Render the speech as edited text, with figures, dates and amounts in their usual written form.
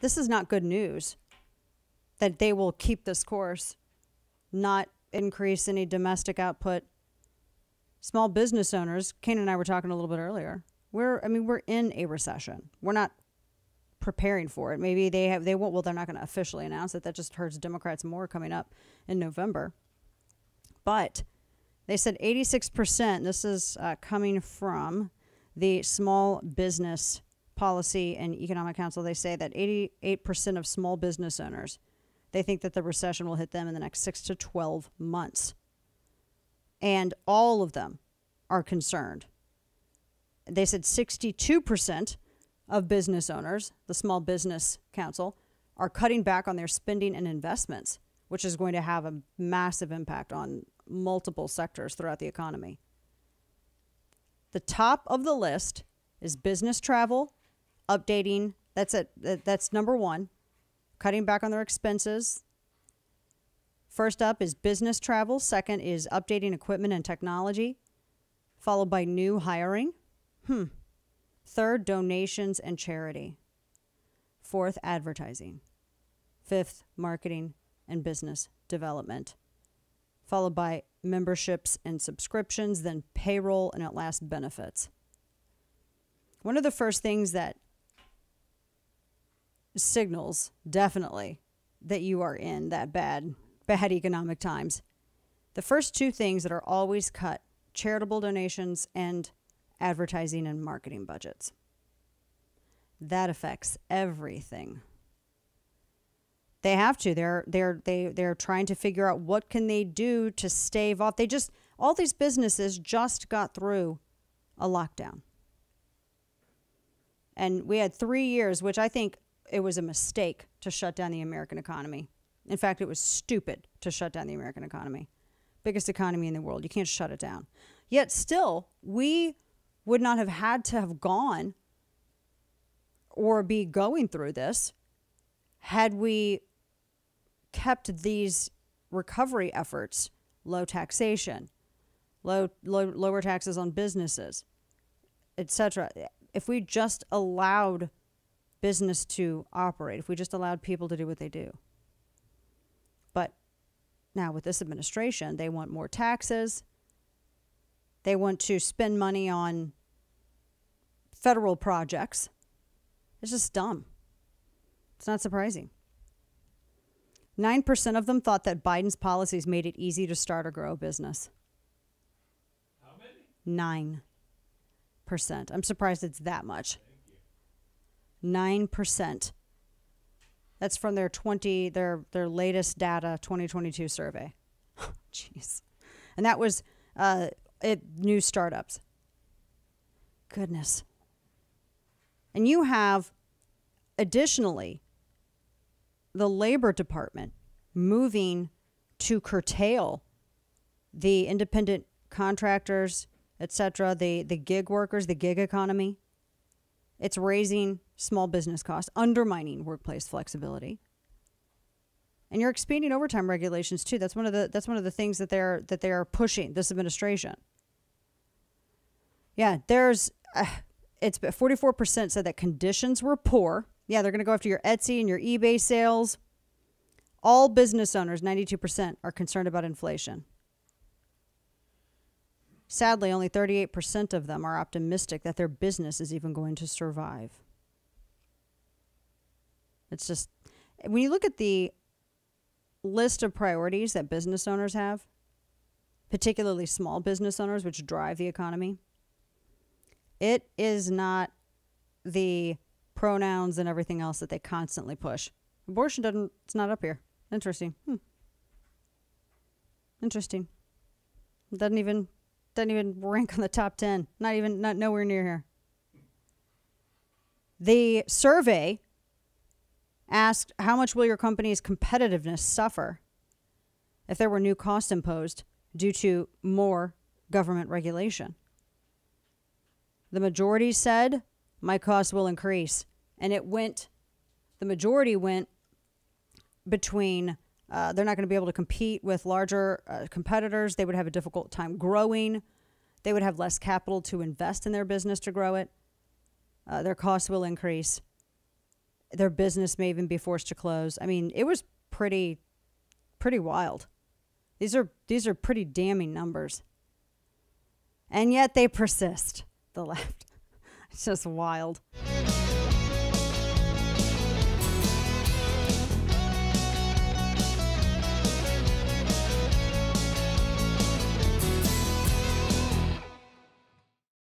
this is not good news that they will keep this course, not increase any domestic output. Small business owners, Kane and I were talking a little bit earlier. We're in a recession. We're not preparing for it. Maybe they won't. Well, they're not going to officially announce it. That just hurts Democrats more coming up in November. But they said 86%. This is coming from the Small Business Policy and Economic Council. They say that 88% of small business owners, they think that the recession will hit them in the next 6 to 12 months. And all of them are concerned. They said 62% of business owners, the Small Business Council, are cutting back on their spending and investments, which is going to have a massive impact on multiple sectors throughout the economy. The top of the list is business travel, updating. That's number one, cutting back on their expenses. First up is business travel. Second is updating equipment and technology, followed by new hiring. Third, donations and charity. Fourth, advertising. Fifth, marketing and business development, followed by memberships and subscriptions, then payroll, and at last, benefits. One of the first things that signals, definitely, that you are in that bad economic times, the first two things that are always cut: charitable donations and advertising and marketing budgets. That affects everything. They have to. They're trying to figure out what can they do to stave off. All these businesses just got through a lockdown. And we had 3 years, which I think it was a mistake to shut down the American economy. In fact, it was stupid to shut down the American economy. Biggest economy in the world. You can't shut it down. Yet still, we would not have had to have gone or be going through this had we kept these recovery efforts, low taxation, lower taxes on businesses, etc. If we just allowed business to operate, if we just allowed people to do what they do. But now with this administration, they want more taxes. They want to spend money on federal projects. It's just dumb. It's not surprising. 9% of them thought that Biden's policies made it easy to start or grow a business. How many? 9%. I'm surprised it's that much. 9%. That's from their latest data 2022 survey. Jeez. And that was new startups. Goodness. And you have, additionally, the Labor Department moving to curtail the independent contractors, etc., the gig workers, the gig economy. It's raising small business costs, undermining workplace flexibility. And you're expanding overtime regulations too. That's one of the things that they're pushing, this administration. Yeah, it's 44% said that conditions were poor. Yeah, they're going to go after your Etsy and your eBay sales. All business owners, 92%, are concerned about inflation. Sadly, only 38% of them are optimistic that their business is even going to survive. It's just, when you look at the list of priorities that business owners have, particularly small business owners, which drive the economy, it is not the pronouns and everything else that they constantly push. Abortion it's not up here. Interesting. Interesting. Doesn't even rank on the top 10. Not nowhere near here. The survey asked, how much will your company's competitiveness suffer if there were new costs imposed due to more government regulation? The majority said, my costs will increase. And the majority went between, they're not going to be able to compete with larger competitors. They would have a difficult time growing. They would have less capital to invest in their business to grow it. Their costs will increase. Their business may even be forced to close. I mean, it was pretty wild. These are pretty damning numbers. And yet they persist, the left. It's just wild.